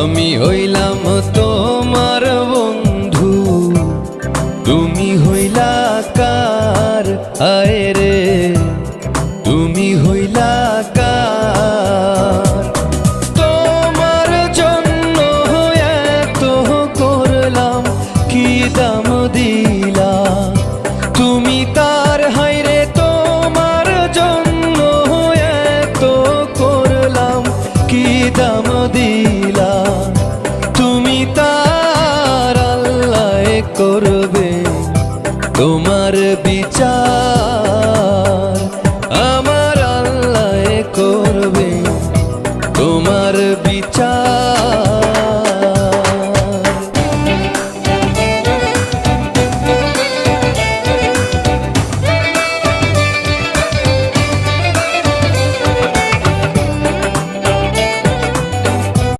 আমি হইলাম তোমার বন্ধু, তুমি হইলা কার? আয় রে তুমি হইলা কার? তোমার জন্য এত করলাম, কি দাম দিলা তুমি তার? হায়রে তোমার জন্য এত করলাম, কি দাম দিলা তুমি তার? আল্লাহ করবে তোমার বিচার, আমার আল্লাহ করবে তোমার বিচার।